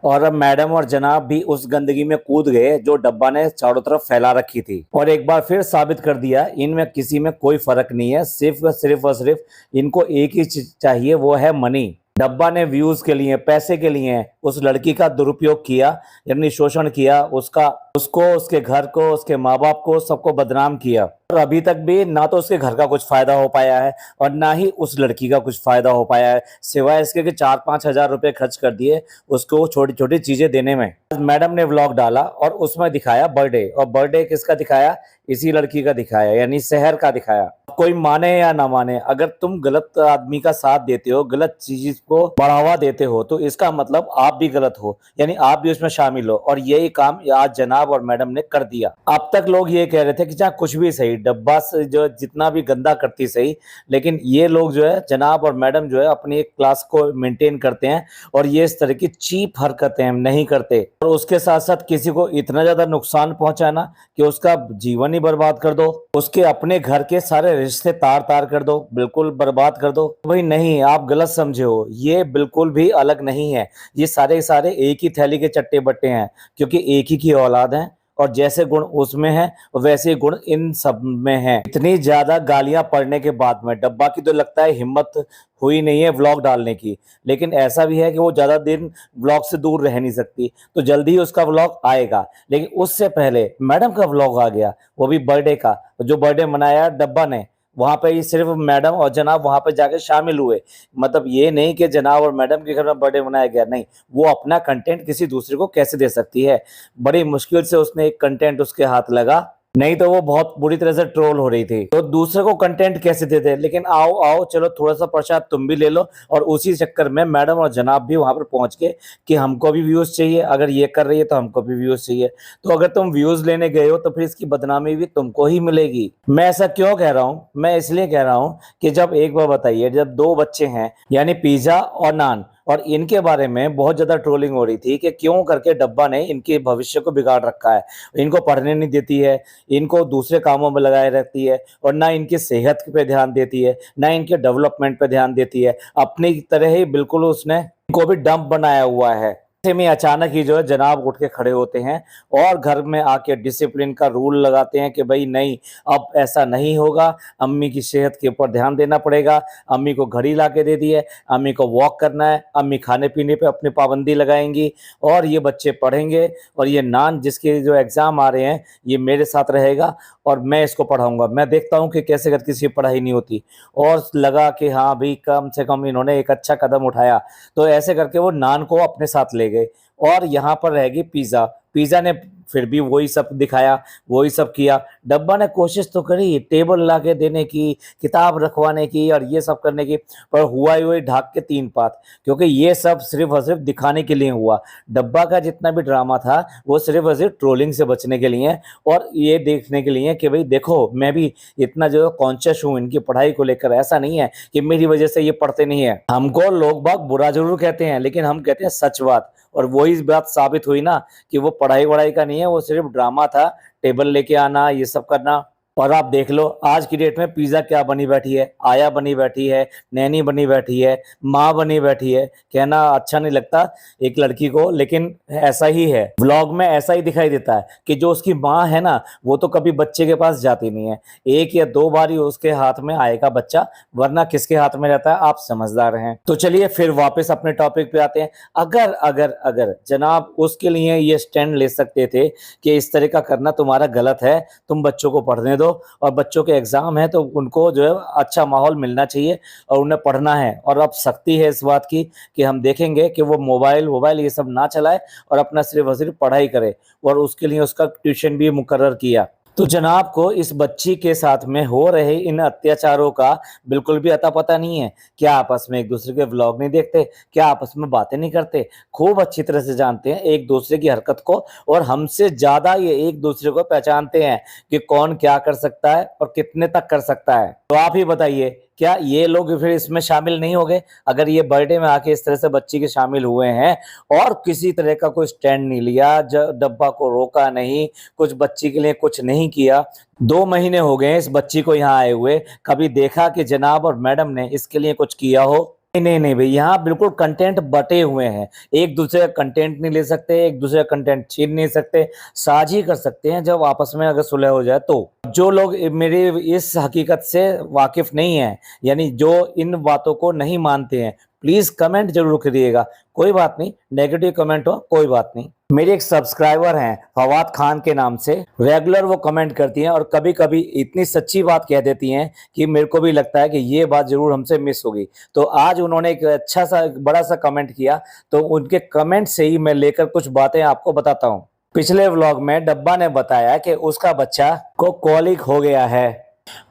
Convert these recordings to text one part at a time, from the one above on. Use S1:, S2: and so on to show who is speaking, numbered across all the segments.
S1: और अब मैडम और जनाब भी उस गंदगी में कूद गए जो डब्बा ने चारों तरफ फैला रखी थी, और एक बार फिर साबित कर दिया इनमें किसी में कोई फर्क नहीं है। सिर्फ और सिर्फ इनको एक ही चीज चाहिए, वो है मनी। डब्बा ने व्यूज के लिए, पैसे के लिए उस लड़की का दुरुपयोग किया, यानी शोषण किया उसका, उसको, उसके घर को, उसके माँ बाप को, सबको बदनाम किया। और अभी तक भी ना तो उसके घर का कुछ फायदा हो पाया है और ना ही उस लड़की का कुछ फायदा हो पाया है, सिवाय इसके कि 4-5 हजार रुपए खर्च कर दिए उसको छोटी छोटी चीजें देने में। आज मैडम ने व्लॉग डाला और उसमें दिखाया बर्थडे, और बर्थडे किसका दिखाया? इसी लड़की का दिखाया, यानी शहर का दिखाया। कोई माने या ना माने, अगर तुम गलत आदमी का साथ देते हो, गलत चीज को बढ़ावा देते हो, तो इसका मतलब आप भी गलत हो, यानी आप भी उसमें शामिल हो। और यही काम आज जनाब और मैडम ने कर दिया। अब तक लोग ये कह रहे थे कि चाहे कुछ भी सही, डब्बा से जो जितना भी गंदा करती सही, लेकिन ये लोग जो है, जनाब और मैडम जो है, अपनी एक क्लास को मेंटेन करते हैं और ये इस तरह की चीप हरकतें नहीं करते। और उसके साथ साथ किसी को इतना ज्यादा नुकसान पहुंचाना कि उसका जीवन ही बर्बाद कर दो, उसके अपने घर के सारे रिश्ते तार तार कर दो, बिल्कुल बर्बाद कर दो। भाई नहीं, आप गलत समझे हो, ये बिल्कुल भी अलग नहीं है। ये सारे सारे एक ही थैली के चट्टे बट्टे हैं, क्योंकि एक ही की औलाद हैं, और जैसे गुण उसमें हैं वैसे ही गुण इन सब में हैं। इतनी ज्यादा गालियां पड़ने के बाद में डब्बा की तो लगता है हिम्मत हुई नहीं है व्लॉग डालने की, लेकिन ऐसा भी है कि वो ज्यादा दिन व्लॉग से दूर रह नहीं सकती, तो जल्दी ही उसका व्लॉग आएगा। लेकिन उससे पहले मैडम का व्लॉग आ गया, वो भी बर्थडे का, जो बर्थडे मनाया डब्बा ने। वहां पे ही सिर्फ मैडम और जनाब वहां पे जाके शामिल हुए। मतलब ये नहीं कि जनाब और मैडम के घर में बर्थडे मनाया गया, नहीं, वो अपना कंटेंट किसी दूसरे को कैसे दे सकती है। बड़ी मुश्किल से उसने एक कंटेंट उसके हाथ लगा, नहीं तो वो बहुत बुरी तरह से ट्रोल हो रही थी। तो दूसरे को कंटेंट कैसे देते? लेकिन आओ आओ चलो थोड़ा सा प्रसाद तुम भी ले लो, और उसी चक्कर में मैडम और जनाब भी वहां पर पहुंच गए कि हमको भी व्यूज चाहिए, अगर ये कर रही है तो हमको भी व्यूज चाहिए। तो अगर तुम व्यूज लेने गए हो तो फिर इसकी बदनामी भी तुमको ही मिलेगी। मैं ऐसा क्यों कह रहा हूँ? मैं इसलिए कह रहा हूँ कि जब, एक बार बताइए, जब दो बच्चे हैं, यानी पिज्जा और नान, और इनके बारे में बहुत ज्यादा ट्रोलिंग हो रही थी कि क्यों करके डब्बा ने इनके भविष्य को बिगाड़ रखा है, इनको पढ़ने नहीं देती है, इनको दूसरे कामों में लगाए रहती है, और ना इनकी सेहत पे ध्यान देती है, ना इनके डेवलपमेंट पे ध्यान देती है। अपनी तरह ही बिल्कुल उसने इनको भी डंप बनाया हुआ है। ऐसे में अचानक ही जो है जनाब उठ के खड़े होते हैं और घर में आके डिसिप्लिन का रूल लगाते हैं कि भाई नहीं, अब ऐसा नहीं होगा, अम्मी की सेहत के ऊपर ध्यान देना पड़ेगा। अम्मी को घड़ी ला के दे दी है, अम्मी को वॉक करना है, अम्मी खाने पीने पे अपनी पाबंदी लगाएंगी, और ये बच्चे पढ़ेंगे, और ये नान जिसके जो एग्जाम आ रहे हैं ये मेरे साथ रहेगा और मैं इसको पढ़ाऊंगा। मैं देखता हूँ कि कैसे कर किसी की पढ़ाई नहीं होती, और लगा कि हाँ भाई कम से कम इन्होंने एक अच्छा कदम उठाया। तो ऐसे करके वो नान को अपने साथ ले गए, और यहाँ पर रहेगी पिज्जा। पिज्जा ने फिर भी वही सब दिखाया, वही सब किया। डब्बा ने कोशिश तो करी टेबल ला के देने की, किताब रखवाने की, और ये सब करने की, पर हुआ ही वही ढाक के तीन पात, क्योंकि ये सब सिर्फ और सिर्फ दिखाने के लिए हुआ। डब्बा का जितना भी ड्रामा था वो सिर्फ और सिर्फ ट्रोलिंग से बचने के लिए, और ये देखने के लिए कि भाई देखो मैं भी इतना जो कॉन्शियस हूँ इनकी पढ़ाई को लेकर। ऐसा नहीं है कि मेरी वजह से ये पढ़ते नहीं है। हमको लोग बाग बुरा जरूर कहते हैं, लेकिन हम कहते हैं सच बात, और वही बात साबित हुई ना कि वो पढ़ाई वढ़ाई का नहीं है, वो सिर्फ ड्रामा था, टेबल लेके आना, ये सब करना। और आप देख लो आज की डेट में पिज्जा क्या बनी बैठी है, आया बनी बैठी है, नैनी बनी बैठी है, माँ बनी बैठी है। कहना अच्छा नहीं लगता एक लड़की को, लेकिन ऐसा ही है। व्लॉग में ऐसा ही दिखाई देता है कि जो उसकी माँ है ना, वो तो कभी बच्चे के पास जाती नहीं है, एक या दो बार ही उसके हाथ में आएगा बच्चा, वरना किसके हाथ में रहता है? आप समझदार हैं। तो चलिए फिर वापस अपने टॉपिक पे आते हैं। अगर अगर अगर जनाब उसके लिए ये स्टैंड ले सकते थे कि इस तरह का करना तुम्हारा गलत है, तुम बच्चों को पढ़ने दो, और बच्चों के एग्जाम है तो उनको जो है अच्छा माहौल मिलना चाहिए और उन्हें पढ़ना है। और अब सख्ती है इस बात की कि हम देखेंगे कि वो मोबाइल वोबाइल ये सब ना चलाए और अपना सिर्फ और सिर्फ पढ़ाई करे, और उसके लिए उसका ट्यूशन भी मुकर्रर किया। तो जनाब को इस बच्ची के साथ में हो रहे इन अत्याचारों का बिल्कुल भी अता पता नहीं है। क्या आपस में एक दूसरे के व्लॉग नहीं देखते? क्या आपस में बातें नहीं करते? खूब अच्छी तरह से जानते हैं एक दूसरे की हरकत को, और हमसे ज्यादा ये एक दूसरे को पहचानते हैं कि कौन क्या कर सकता है और कितने तक कर सकता है। तो आप ही बताइए, क्या ये लोग फिर इसमें शामिल नहीं हो गए? अगर ये बर्थडे में आके इस तरह से बच्ची के शामिल हुए हैं और किसी तरह का कोई स्टैंड नहीं लिया, डब्बा को रोका नहीं, कुछ बच्ची के लिए कुछ नहीं किया। 2 महीने हो गए इस बच्ची को यहाँ आए हुए, कभी देखा कि जनाब और मैडम ने इसके लिए कुछ किया हो? नहीं नहीं भाई, यहाँ बिल्कुल कंटेंट बटे हुए हैं। एक दूसरे का कंटेंट नहीं ले सकते, एक दूसरे का कंटेंट छीन नहीं सकते, साझी कर सकते हैं जब आपस में अगर सुलह हो जाए तो। जो लोग मेरी इस हकीकत से वाकिफ नहीं है, यानी जो इन बातों को नहीं मानते हैं, प्लीज कमेंट जरूर करिएगा। कोई बात नहीं, नेगेटिव कमेंट हो कोई बात नहीं। मेरे एक सब्सक्राइबर हैं फवाद खान के नाम से, रेगुलर वो कमेंट करती हैं और कभी कभी इतनी सच्ची बात कह देती हैं कि मेरे को भी लगता है कि ये बात जरूर हमसे मिस होगी। तो आज उन्होंने एक अच्छा सा बड़ा सा कमेंट किया, तो उनके कमेंट से ही मैं लेकर कुछ बातें आपको बताता हूँ। पिछले व्लॉग में डब्बा ने बताया कि उसका बच्चा को कॉलिक हो गया है।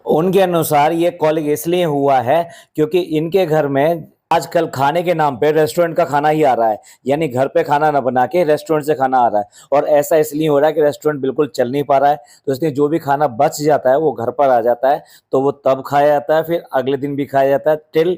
S1: उनके अनुसार ये कॉलिक इसलिए हुआ है क्योंकि इनके घर में आजकल खाने के नाम पे रेस्टोरेंट का खाना ही आ रहा है, यानी घर पे खाना ना बना के रेस्टोरेंट से खाना आ रहा है। और ऐसा इसलिए हो रहा है कि रेस्टोरेंट बिल्कुल चल नहीं पा रहा है, तो इसलिए जो भी खाना बच जाता है वो घर पर आ जाता है, तो वो तब खाया जाता है, फिर अगले दिन भी खाया जाता है, टिल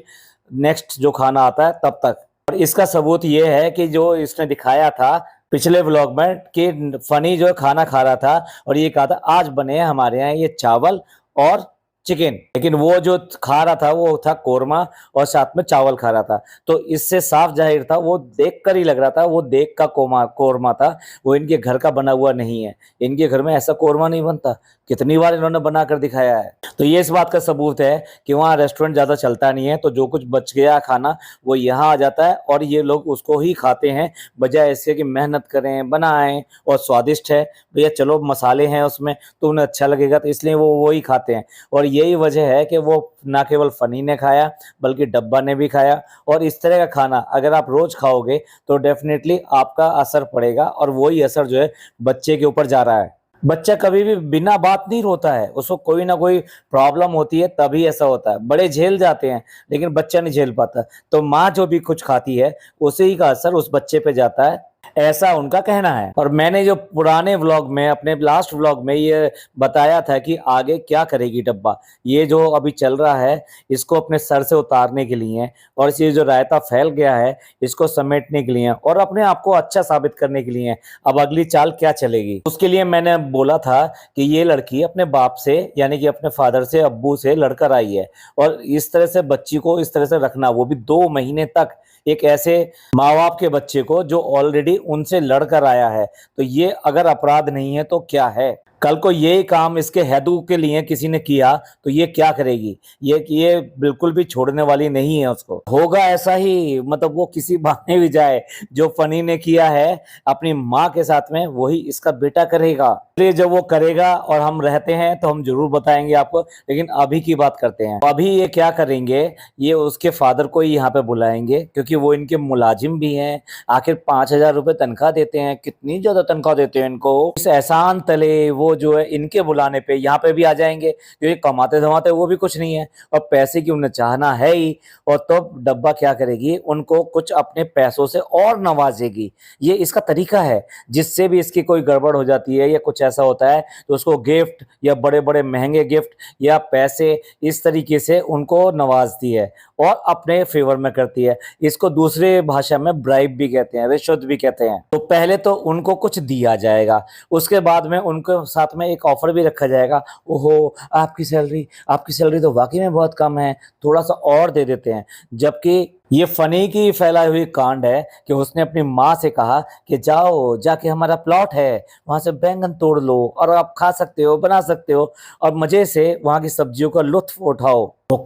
S1: नेक्स्ट जो खाना आता है तब तक। और इसका सबूत ये है कि जो इसने दिखाया था पिछले व्लॉग में कि फनी जो खाना खा रहा था और ये कहा था आज बने हैं हमारे यहाँ ये चावल और चिकन, लेकिन वो जो खा रहा था वो था कोरमा और साथ में चावल खा रहा था। तो इससे साफ जाहिर था, वो देख कर ही लग रहा था वो देख का कोरमा था, वो इनके घर का बना हुआ नहीं है। इनके घर में ऐसा कोरमा नहीं बनता, कितनी बार इन्होंने बना कर दिखाया है। तो ये इस बात का सबूत है कि वहाँ रेस्टोरेंट ज्यादा चलता नहीं है, तो जो कुछ बच गया खाना वो यहाँ आ जाता है और ये लोग उसको ही खाते हैं, बजाय इसके कि मेहनत करें बनाएं और स्वादिष्ट है भैया, चलो मसाले हैं उसमें तो उन्हें अच्छा लगेगा, तो इसलिए वो ही खाते हैं। और यही वजह है कि वो ना केवल फनी ने खाया बल्कि डब्बा ने भी खाया। और इस तरह का खाना अगर आप रोज खाओगे तो डेफिनेटली आपका असर पड़ेगा, और वही असर जो है बच्चे के ऊपर जा रहा है। बच्चा कभी भी बिना बात नहीं रोता है, उसको कोई ना कोई प्रॉब्लम होती है तभी ऐसा होता है। बड़े झेल जाते हैं लेकिन बच्चा नहीं झेल पाता। तो माँ जो भी कुछ खाती है उसी ही का असर उस बच्चे पे जाता है, ऐसा उनका कहना है। और मैंने जो पुराने व्लॉग में, अपने लास्ट व्लॉग में ये बताया था कि आगे क्या करेगी डब्बा, ये जो अभी चल रहा है इसको अपने सर से उतारने के लिए, और ये जो रायता फैल गया है इसको समेटने के लिए और अपने आप को अच्छा साबित करने के लिए अब अगली चाल क्या चलेगी। उसके लिए मैंने बोला था कि ये लड़की अपने बाप से यानी कि अपने फादर से, अब्बू से लड़कर आई है, और इस तरह से बच्ची को इस तरह से रखना, वो भी 2 महीने तक, एक ऐसे माँ बाप के बच्चे को जो ऑलरेडी उनसे लड़कर आया है, तो ये अगर अपराध नहीं है तो क्या है। कल को यही काम इसके हैदू के लिए किसी ने किया तो ये क्या करेगी, ये बिल्कुल भी छोड़ने वाली नहीं है। उसको होगा ऐसा ही, मतलब वो किसी बहाने भी जाए, जो फनी ने किया है अपनी माँ के साथ में वही इसका बेटा करेगा। इसलिए जब वो करेगा और हम रहते हैं तो हम जरूर बताएंगे आपको, लेकिन अभी की बात करते हैं। अभी ये क्या करेंगे, ये उसके फादर को ही यहाँ पे बुलाएंगे क्योंकि वो इनके मुलाजिम भी हैं। आखिर 5,000 रुपए तनख्वाह देते हैं, कितनी ज्यादा तनख्वाह देते हैं इनको। इस एहसान तले वो जो है इनके बुलाने पे यहाँ पे भी आ जाएंगे, क्योंकि कमाते धमाते वो भी कुछ नहीं है और पैसे की उन्हें चाहना है ही। और तो डब्बा क्या करेगी, उनको कुछ अपने पैसों से और नवाजेगी। ये इसका तरीका है, जिससे भी इसकी कोई गड़बड़ हो जाती है या कुछ ऐसा होता है तो उसको गिफ्ट या बड़े बड़े महंगे गिफ्ट या पैसे इस तरीके से उनको नवाजती है और अपने फेवर में करती है। इसको दूसरे भाषा में ब्राइब भी कहते हैं, रिश्वत भी कहते हैं। तो पहले तो उनको कुछ दिया जाएगा, उसके बाद में उनके साथ में एक ऑफर भी रखा जाएगा, ओहो आपकी सैलरी तो वाकई में बहुत कम है, थोड़ा सा और दे देते हैं। जबकि ये फनी की फैलाई हुई कांड है कि उसने अपनी माँ से कहा कि जाओ जाके हमारा प्लॉट है वहां से बैंगन तोड़ लो और आप खा सकते हो, बना सकते हो और मजे से वहां की सब्जियों का लुत्फ उठाओ। वो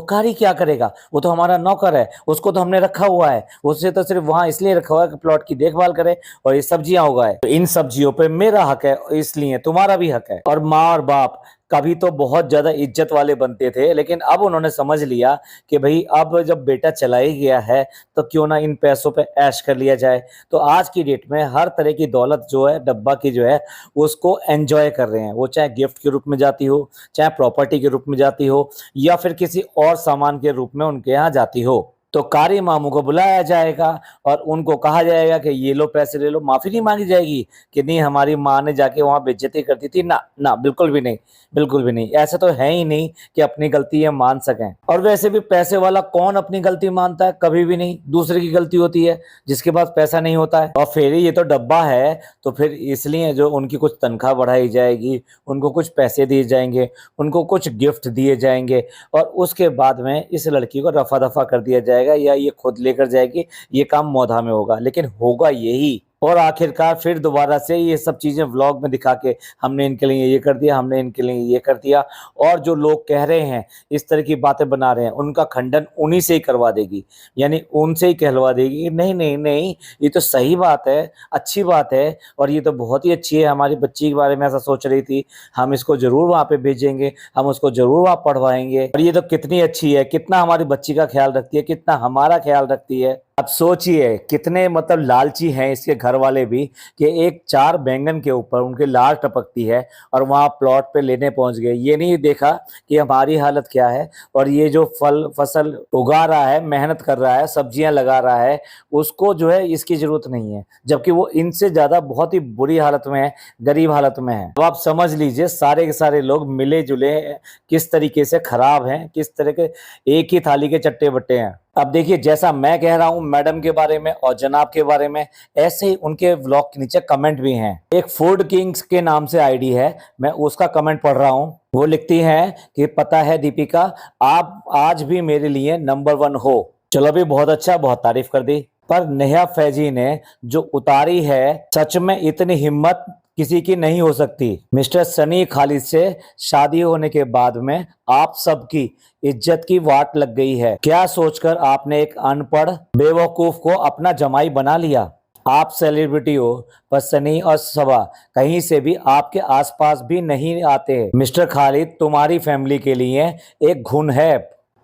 S1: कारी क्या करेगा, वो तो हमारा नौकर है, उसको तो हमने रखा हुआ है, उससे तो सिर्फ वहां इसलिए रखा हुआ है कि प्लॉट की देखभाल करे और ये सब्जियां उगाए। तो इन सब्जियों पे मेरा हक है, इसलिए तुम्हारा भी हक है। और माँ और बाप कभी तो बहुत ज्यादा इज्जत वाले बनते थे, लेकिन अब उन्होंने समझ लिया कि भाई अब जब बेटा चला ही गया है तो क्यों ना इन पैसों पे ऐश कर लिया जाए। तो आज की डेट में हर तरह की दौलत जो है डब्बा की जो है उसको एंजॉय कर रहे हैं, वो चाहे गिफ्ट के रूप में जाती हो, चाहे प्रॉपर्टी के रूप में जाती हो, या फिर किसी और सामान के रूप में उनके यहाँ जाती हो। तो कारी मामू को बुलाया जाएगा और उनको कहा जाएगा कि ये लो पैसे ले लो। माफी नहीं मांगी जाएगी कि नहीं हमारी माँ ने जाके वहां बेइज्जती करती थी, ना ना बिल्कुल भी नहीं, बिल्कुल भी नहीं। ऐसा तो है ही नहीं कि अपनी गलती ये मान सकें। और वैसे भी पैसे वाला कौन अपनी गलती मानता है, कभी भी नहीं, दूसरे की गलती होती है जिसके पास पैसा नहीं होता है। और फिर ये तो डब्बा है तो फिर इसलिए जो उनकी कुछ तनख्वाह बढ़ाई जाएगी, उनको कुछ पैसे दिए जाएंगे, उनको कुछ गिफ्ट दिए जाएंगे और उसके बाद में इस लड़की को रफा दफा कर दिया जाएगा जाएगा या ये खुद लेकर जाएगी, ये काम मोधा में होगा, लेकिन होगा यही। और आखिरकार फिर दोबारा से ये सब चीज़ें व्लॉग में दिखा के हमने इनके लिए ये कर दिया, हमने इनके लिए ये कर दिया, और जो लोग कह रहे हैं इस तरह की बातें बना रहे हैं उनका खंडन उन्हीं से ही करवा देगी, यानी उनसे ही कहलवा देगी कि नहीं नहीं नहीं, ये तो सही बात है, अच्छी बात है, और ये तो बहुत ही अच्छी है, हमारी बच्ची के बारे में ऐसा सोच रही थी, हम इसको ज़रूर वहाँ पे भेजेंगे, हम उसको ज़रूर वहाँ पढ़वाएंगे, और ये तो कितनी अच्छी है, कितना हमारी बच्ची का ख्याल रखती है, कितना हमारा ख्याल रखती है। अब सोचिए कितने मतलब लालची हैं इसके घर वाले भी, कि एक 4 बैंगन के ऊपर उनकी लार टपकती है और वहाँ प्लॉट पे लेने पहुंच गए। ये नहीं देखा कि हमारी हालत क्या है, और ये जो फसल उगा रहा है, मेहनत कर रहा है, सब्जियां लगा रहा है, उसको जो है इसकी जरूरत नहीं है, जबकि वो इनसे ज्यादा बहुत ही बुरी हालत में है, गरीब हालत में है। तो आप समझ लीजिए सारे के सारे लोग मिले जुले किस तरीके से खराब हैं, किस तरह के एक ही थाली के चट्टे बट्टे हैं। अब देखिए जैसा मैं कह रहा हूं मैडम के बारे में और जनाब के बारे में, ऐसे ही उनके व्लॉग के नीचे कमेंट भी हैं। एक फूड किंग्स के नाम से आईडी है, मैं उसका कमेंट पढ़ रहा हूं। वो लिखती हैं कि पता है दीपिका, आप आज भी मेरे लिए नंबर 1 हो। चलो भी बहुत अच्छा, बहुत तारीफ कर दी, पर नेहा फैजी ने जो उतारी है, सच में इतनी हिम्मत किसी की नहीं हो सकती। मिस्टर सनी खालिद से शादी होने के बाद में आप सबकी इज्जत की वाट लग गई है। क्या सोचकर आपने एक अनपढ़ बेवकूफ को अपना जमाई बना लिया? आप सेलिब्रिटी हो, पर सनी और सबा कहीं से भी आपके आसपास भी नहीं आते। मिस्टर खालिद तुम्हारी फैमिली के लिए एक घुन है।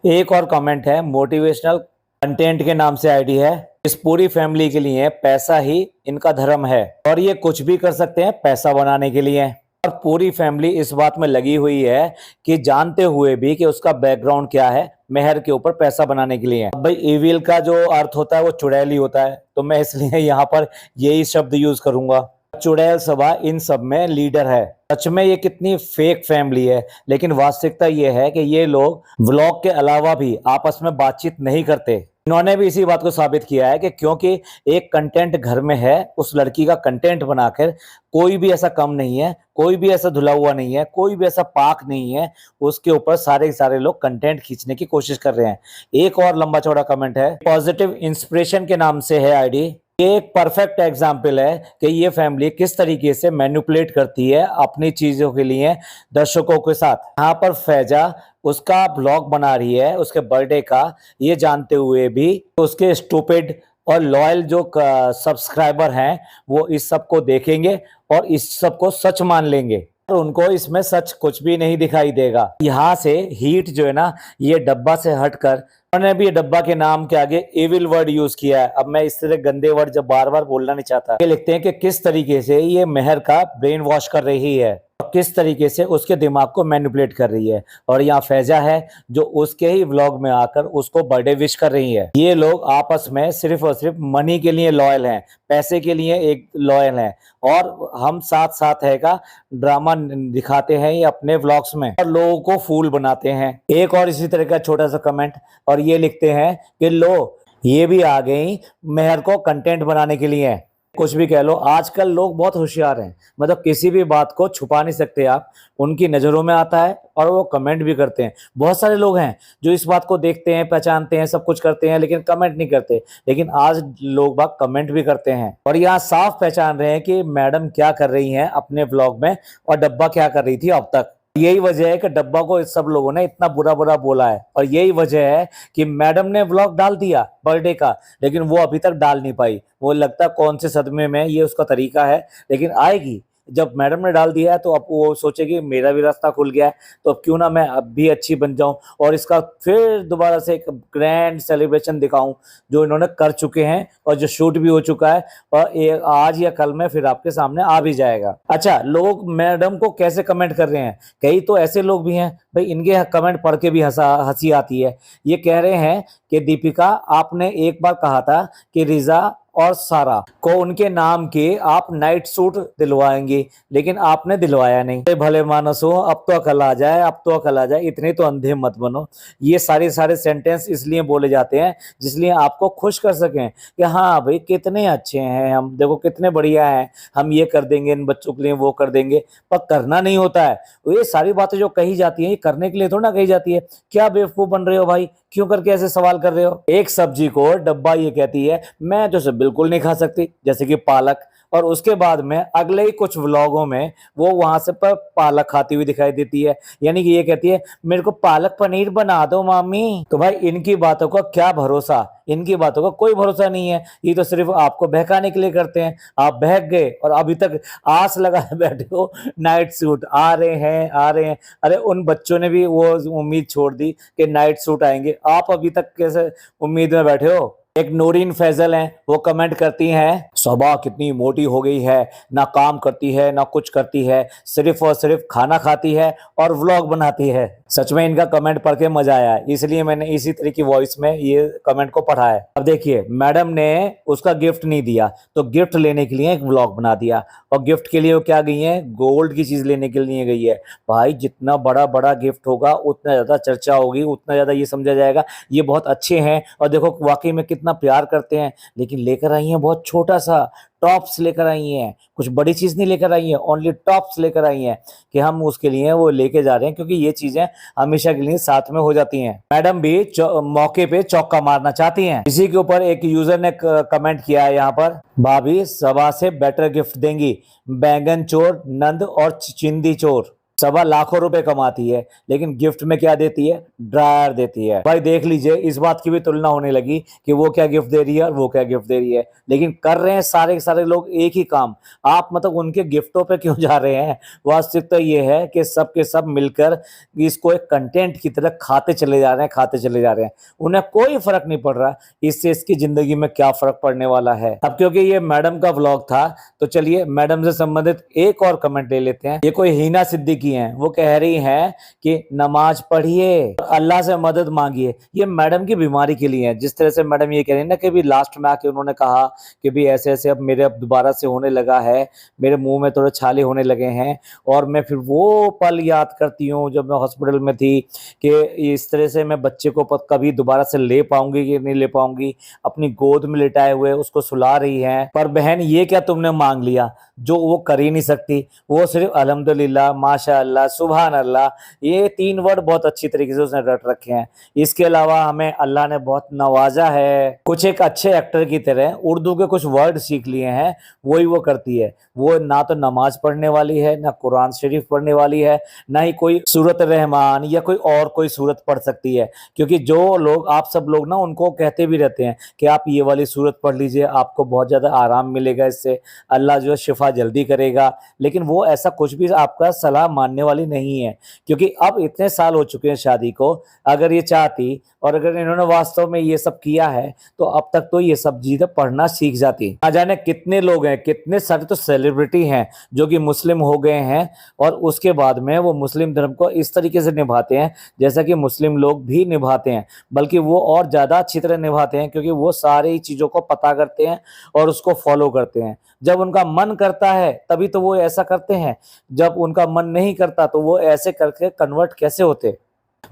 S1: एक और कमेंट है, मोटिवेशनल कंटेंट के नाम से आईडी है। इस पूरी फैमिली के लिए पैसा ही इनका धर्म है, और ये कुछ भी कर सकते हैं पैसा बनाने के लिए। और पूरी फैमिली इस बात में लगी हुई है कि जानते हुए भी कि उसका बैकग्राउंड क्या है, मेहर के ऊपर पैसा बनाने के लिए। अब भाई इविल का जो अर्थ होता है वो चुड़ैल ही होता है, तो मैं इसलिए यहाँ पर यही शब्द यूज करूंगा। चुड़ैल सभा इन सब में लीडर है। सच में ये कितनी फेक फैमिली है, लेकिन वास्तविकता ये है कि ये लोग व्लॉग के अलावा भी आपस में बातचीत नहीं करते। इन्होंने भी इसी बात को साबित किया है कि क्योंकि एक कंटेंट घर में है, उस लड़की का कंटेंट बनाकर कोई भी ऐसा कम नहीं है, कोई भी ऐसा धुला हुआ नहीं है, कोई भी ऐसा पाक नहीं है, उसके ऊपर सारे के सारे लोग कंटेंट खींचने की कोशिश कर रहे हैं। एक और लंबा चौड़ा कमेंट है, पॉजिटिव इंस्पिरेशन के नाम से है आईडी। ये एक परफेक्ट एग्जाम्पल है कि ये फैमिली किस तरीके से मैनिपुलेट करती है अपनी चीजों के लिए दर्शकों के साथ। यहाँ पर फैजा उसका ब्लॉग बना रही है उसके बर्थडे का, ये जानते हुए भी उसके स्टूपिड और लॉयल जो सब्सक्राइबर हैं वो इस सब को देखेंगे और इस सब को सच मान लेंगे, और उनको इसमें सच कुछ भी नहीं दिखाई देगा। यहाँ से हीट जो है ना, ये डब्बा से हटकर उन्होंने भी डब्बा के नाम के आगे एविल वर्ड यूज किया है। अब मैं इस तरह गंदे वर्ड जब बार बार बोलना नहीं चाहता। ये लिखते हैं कि किस तरीके से ये मेहर का ब्रेन वॉश कर रही है और किस तरीके से उसके दिमाग को मैनिपुलेट कर रही है, और यहाँ फैजा है जो उसके ही व्लॉग में आकर उसको बर्थडे विश कर रही है। ये लोग आपस में सिर्फ और सिर्फ मनी के लिए लॉयल हैं, पैसे के लिए एक लॉयल हैं, और हम साथ साथ है का ड्रामा दिखाते हैं ये अपने व्लॉग्स में और लोगों को फूल बनाते हैं। एक और इसी तरह का छोटा सा कमेंट, और ये लिखते हैं कि लो ये भी आ गई मेहर को कंटेंट बनाने के लिए। कुछ भी कह लो, आजकल लोग बहुत होशियार हैं, मतलब किसी भी बात को छुपा नहीं सकते आप, उनकी नज़रों में आता है और वो कमेंट भी करते हैं। बहुत सारे लोग हैं जो इस बात को देखते हैं, पहचानते हैं, सब कुछ करते हैं, लेकिन कमेंट नहीं करते। लेकिन आज लोग बाग कमेंट भी करते हैं, और यहाँ साफ पहचान रहे हैं कि मैडम क्या कर रही हैं अपने व्लॉग में और डब्बा क्या कर रही थी अब तक। यही वजह है कि डब्बा को सब लोगों ने इतना बुरा बुरा बोला है, और यही वजह है कि मैडम ने व्लॉग डाल दिया बर्थडे का, लेकिन वो अभी तक डाल नहीं पाई। वो लगता है कौन से सदमे में, ये उसका तरीका है, लेकिन आएगी। जब मैडम ने डाल दिया है तो अब वो सोचेगी मेरा भी रास्ता खुल गया है, तो अब क्यों ना मैं अब भी अच्छी बन जाऊं और इसका फिर दोबारा से एक ग्रैंड सेलिब्रेशन दिखाऊं जो इन्होंने कर चुके हैं और जो शूट भी हो चुका है, और आज या कल में फिर आपके सामने आ भी जाएगा। अच्छा, लोग मैडम को कैसे कमेंट कर रहे हैं, कई तो ऐसे लोग भी हैं भाई, इनके कमेंट पढ़ के भी हंसी आती है। ये कह रहे हैं कि दीपिका, आपने एक बार कहा था कि रिजा और सारा को उनके नाम के आप नाइट सूट दिलवाएंगे, लेकिन आपने दिलवाया नहीं। अरे भले मानस हो, अब तो अकल आ जाए, अब तो अकल आ जाए, इतने तो अंधे मत बनो। ये सारे सारे सेंटेंस इसलिए बोले जाते हैं जिसलिए आपको खुश कर सकें कि हाँ भाई कितने अच्छे हैं हम, देखो कितने बढ़िया हैं, हम ये कर देंगे इन बच्चों के लिए, वो कर देंगे। पर करना नहीं होता है। तो ये सारी बातें जो कही जाती हैं ये करने के लिए थोड़ा ना कही जाती है। क्या बेवकूफ बन रहे हो भाई, क्यों करके ऐसे सवाल कर रहे हो। एक सब्जी को डब्बा ये कहती है मैं तो इसे बिल्कुल नहीं खा सकती, जैसे कि पालक, और उसके बाद में अगले ही कुछ व्लॉगों में वो वहां से पालक खाती हुई दिखाई देती है। यानी कि ये कहती है मेरे को पालक पनीर बना दो मामी। तो भाई इनकी बातों का क्या भरोसा, इनकी बातों का कोई भरोसा नहीं है। ये तो सिर्फ आपको बहकाने के लिए करते हैं। आप बहक गए और अभी तक आस लगाए बैठे हो नाइट सूट आ रहे हैं, आ रहे हैं। अरे उन बच्चों ने भी वो उम्मीद छोड़ दी कि नाइट सूट आएंगे, आप अभी तक कैसे उम्मीद में बैठे हो। एक नूरीन फैजल हैं, वो कमेंट करती हैं सबा कितनी मोटी हो गई है, ना काम करती है ना कुछ करती है, सिर्फ और सिर्फ खाना खाती है और व्लॉग बनाती है। सच में इनका कमेंट पढ़ के मजा आया, इसलिए मैंने इसी तरह की वॉइस में ये कमेंट को पढ़ा है। अब देखिए मैडम ने उसका गिफ्ट नहीं दिया तो गिफ्ट लेने के लिए एक व्लॉग बना दिया, और गिफ्ट के लिए वो क्या गई है, गोल्ड की चीज लेने के लिए गई है। भाई जितना बड़ा बड़ा गिफ्ट होगा उतना ज्यादा चर्चा होगी, उतना ज्यादा ये समझा जाएगा ये बहुत अच्छे हैं और देखो वाकई में कितना प्यार करते हैं। लेकिन लेकर आई हैं बहुत छोटा सा टॉप्स लेकर आई हैं, कुछ बड़ी चीज नहीं लेकर आई हैं, ओनली टॉप्स लेकर आई हैं कि हम उसके लिए वो लेके जा रहे हैं, क्योंकि ये चीजें हमेशा के लिए साथ में हो जाती हैं। मैडम भी मौके पे चौका मारना चाहती हैं। इसी के ऊपर एक यूजर ने कमेंट किया है यहाँ पर, भाभी सबा से बेटर गिफ्ट देंगी, बैंगन चोर नंद और चिंदी चोर। सबा लाखों रुपए कमाती है लेकिन गिफ्ट में क्या देती है, ड्रायर देती है। भाई देख लीजिए इस बात की भी तुलना होने लगी कि वो क्या गिफ्ट दे रही है और वो क्या गिफ्ट दे रही है, लेकिन कर रहे हैं सारे के सारे लोग एक ही काम। आप मतलब उनके गिफ्टों पे क्यों जा रहे हैं। वास्तविकता तो ये है कि सब के सब मिलकर इसको एक कंटेंट की तरह खाते चले जा रहे हैं, खाते चले जा रहे हैं। उन्हें कोई फर्क नहीं पड़ रहा इससे इसकी जिंदगी में क्या फर्क पड़ने वाला है। अब क्योंकि ये मैडम का व्लॉग था तो चलिए मैडम से संबंधित एक और कमेंट ले लेते हैं। ये कोई हीना सिद्दीकी हैं, वो कह रही हैं कि नमाज पढ़िए अल्लाह से मदद मांगिए। ये मैडम की बीमारी के लिए है। जिस तरह से मैडम ये कह रही है ना कि भी लास्ट में आके उन्होंने कहा कि भी ऐसे ऐसे अब मेरे अब दोबारा से होने लगा है, मेरे मुंह में थोड़े छाले होने लगे हैं, और मैं फिर वो पल याद करती हूँ जब मैं हॉस्पिटल में थी कि इस तरह से मैं बच्चे को कभी दोबारा से ले पाऊंगी कि नहीं ले पाऊंगी। अपनी गोद में लिटाए हुए उसको सुला रही है। पर बहन ये क्या तुमने मांग लिया जो वो कर ही नहीं सकती। वो सिर्फ अल्हम्दुलिल्लाह, माशाअल्लाह, सुभान अल्लाह, ये 3 वर्ड बहुत अच्छी तरीके से उसने रट रखे हैं। इसके अलावा हमें अल्लाह ने बहुत नवाजा है। कुछ एक अच्छे एक्टर की तरह उर्दू के कुछ वर्ड सीख लिए हैं, वही वो करती है। वो ना तो नमाज पढ़ने वाली है, ना कुरान शरीफ पढ़ने वाली है, ना ही कोई सूरत रहमान या कोई और कोई सूरत पढ़ सकती है। क्योंकि जो लोग आप सब लोग ना उनको कहते भी रहते हैं कि आप ये वाली सूरत पढ़ लीजिए, आपको बहुत ज्यादा आराम मिलेगा, इससे अल्लाह जो है शिफा जल्दी करेगा। लेकिन वो ऐसा कुछ भी आपका सलाह मानने वाली नहीं है, क्योंकि अब इतने साल हो चुके हैं शादी को। अगर ये चाहती और अगर इन्होंने वास्तव में ये सब किया है तो अब तक तो ये सब चीजें पढ़ना सीख जाती। ना जाने कितने लोग हैं, कितने सारे तो सेलिब्रिटी हैं जो कि मुस्लिम हो गए हैं और उसके बाद में वो मुस्लिम धर्म को इस तरीके से निभाते हैं जैसा कि मुस्लिम लोग भी निभाते हैं, बल्कि वो और ज्यादा अच्छी तरह निभाते हैं, क्योंकि वो सारी चीजों को पता करते हैं और उसको फॉलो करते हैं। जब उनका मन करता है तभी तो वो ऐसा करते हैं, जब उनका मन नहीं करता तो वो ऐसे करके कन्वर्ट कैसे होते।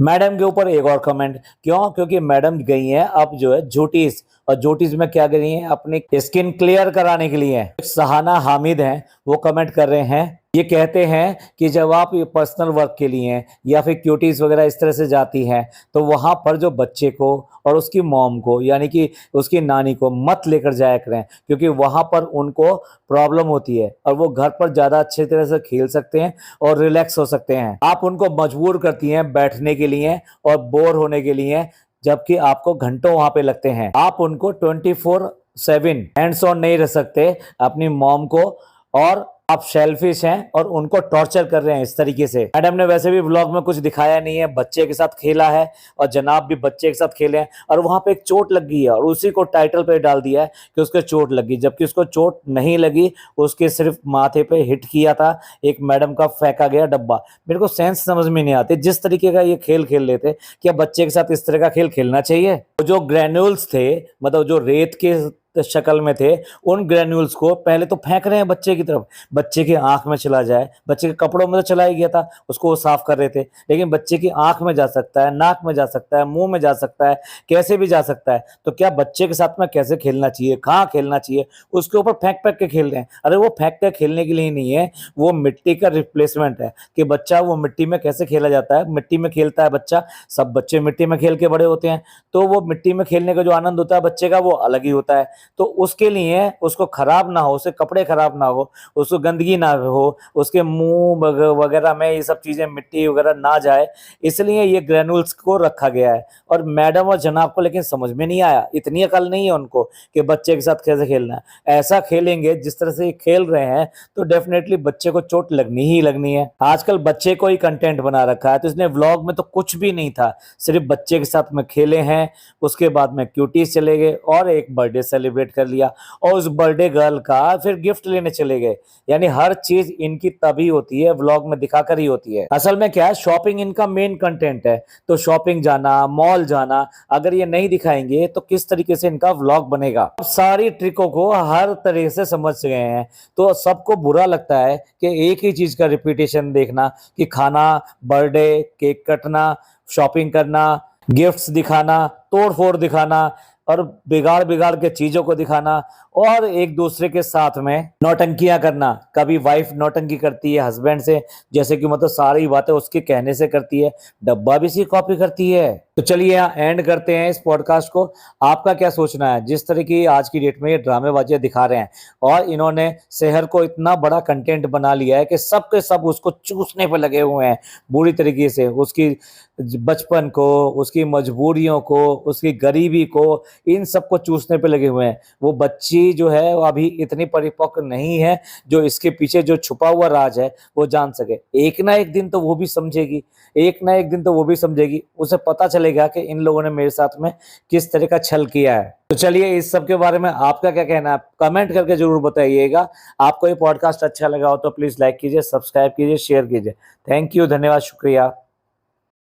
S1: मैडम के ऊपर एक और कमेंट, क्यों, क्योंकि मैडम गई हैं अब जो है ज्योतिष, और ज्योतिष में क्या कर रही हैं, अपनी स्किन क्लियर कराने के लिए। सहाना हामिद हैं, वो कमेंट कर रहे हैं, ये कहते हैं कि जब आप ये पर्सनल वर्क के लिए या फिर क्यूटीज वगैरह इस तरह से जाती हैं तो वहां पर जो बच्चे को और उसकी मॉम को यानी कि उसकी नानी को मत लेकर जाया करें, क्योंकि वहां पर उनको प्रॉब्लम होती है और वो घर पर ज्यादा अच्छे तरह से खेल सकते हैं और रिलैक्स हो सकते हैं। आप उनको मजबूर करती हैं बैठने के लिए और बोर होने के लिए, जबकि आपको घंटों वहां पे लगते हैं। आप उनको 24/7 हैंड्स ऑन नहीं रह सकते अपनी मॉम को, और आप सेल्फिश हैं और उनको टॉर्चर कर रहे हैं इस तरीके से। मैडम ने वैसे भी व्लॉग में कुछ दिखाया नहीं है, बच्चे के साथ खेला है और जनाब भी बच्चे के साथ खेले हैं, और वहां पे एक चोट लग गई है और उसी को टाइटल पे डाल दिया है कि उसके चोट लगी, जबकि उसको चोट नहीं लगी, उसके सिर्फ माथे पे हिट किया था एक मैडम का फेंका गया डब्बा। मेरे को सेंस समझ में नहीं आते जिस तरीके का ये खेल खेल लेते, क्या बच्चे के साथ इस तरह का खेल खेलना चाहिए। जो ग्रेन्यूल्स थे, मतलब जो रेत के शक्ल में थे, उन ग्रेन्यूल्स को पहले तो फेंक रहे हैं बच्चे की तरफ। बच्चे की आंख में चला जाए, बच्चे के कपड़ों में तो चला ही गया था, उसको वो साफ कर रहे थे, लेकिन बच्चे की आंख में जा सकता है, नाक में जा सकता है, मुंह में जा सकता है, कैसे भी जा सकता है। तो क्या बच्चे के साथ में कैसे खेलना चाहिए, कहाँ खेलना चाहिए, उसके ऊपर फेंक फेंक के खेल रहे हैं। अरे वो फेंक के खेलने के लिए नहीं है, वो मिट्टी का रिप्लेसमेंट है कि बच्चा वो मिट्टी में कैसे खेला जाता है। मिट्टी में खेलता है बच्चा, सब बच्चे मिट्टी में खेल के बड़े होते हैं, तो वो मिट्टी में खेलने का जो आनंद होता है बच्चे का वो अलग ही होता है। तो उसके लिए उसको खराब ना हो, उसके कपड़े खराब ना हो, उसको गंदगी ना हो, उसके मुंह वगैरह में ये सब चीजें मिट्टी वगैरह ना जाए, इसलिए ये ग्रेनुल्स को रखा गया है। और मैडम और जनाब को लेकिन समझ में नहीं आया, इतनी अकल नहीं है उनको कि बच्चे के साथ कैसे खेलना है। ऐसा खेलेंगे जिस तरह से ये खेल रहे हैं तो डेफिनेटली बच्चे को चोट लगनी ही लगनी है। आजकल बच्चे को ही कंटेंट बना रखा है, तो इसने व्लॉग में तो कुछ भी नहीं था, सिर्फ बच्चे के साथ में खेले हैं, उसके बाद में क्यूटीज चले गए और एक बर्थडे सेलिब्रेट कर लिया, और उस बर्थडे गर्ल का फिर गिफ्ट लेने चले गए। यानी हर चीज इनकी तभी होती है, व्लॉग में दिखाकर ही होती है। असल में क्या है, शॉपिंग इनका मेन कंटेंट है, तो शॉपिंग जाना, मॉल जाना, अगर ये नहीं दिखाएंगे तो किस तरीके से इनका व्लॉग बनेगा। अब सारी ट्रिकों को हर तरह से समझ गए हैं, तो सबको बुरा लगता है कि एक ही चीज का रिपीटेशन देखना, कि खाना, बर्थडे, केक कटना, शॉपिंग करना, गिफ्ट्स दिखाना, तोड़ फोड़ दिखाना और बिगाड़ बिगाड़ के चीजों को दिखाना, और एक दूसरे के साथ में नौटंकियां करना। कभी वाइफ नौटंकी करती है हस्बैंड से, जैसे कि मतलब सारी बातें उसके कहने से करती है, डब्बा भी इसकी कॉपी करती है। तो चलिए यहाँ एंड करते हैं इस पॉडकास्ट को। आपका क्या सोचना है, जिस तरह की आज की डेट में ये ड्रामेबाजी दिखा रहे हैं और इन्होंने शहर को इतना बड़ा कंटेंट बना लिया है कि सब के सब उसको चूसने पर लगे हुए हैं बुरी तरीके से, उसकी बचपन को, उसकी मजबूरियों को, उसकी गरीबी को, इन सबको चूसने पे लगे हुए हैं। वो बच्ची जो है वो अभी इतनी परिपक्व नहीं है जो इसके पीछे जो छुपा हुआ राज है वो जान सके। एक ना एक दिन तो वो भी समझेगी, एक ना एक दिन तो वो भी समझेगी, उसे पता चलेगा कि इन लोगों ने मेरे साथ में किस तरह का छल किया है। तो चलिए इस सब के बारे में आपका क्या कहना है, कमेंट करके जरूर बताइएगा। आपको ये पॉडकास्ट अच्छा लगा हो तो प्लीज लाइक कीजिए, सब्सक्राइब कीजिए, शेयर कीजिए। थैंक यू, धन्यवाद, शुक्रिया।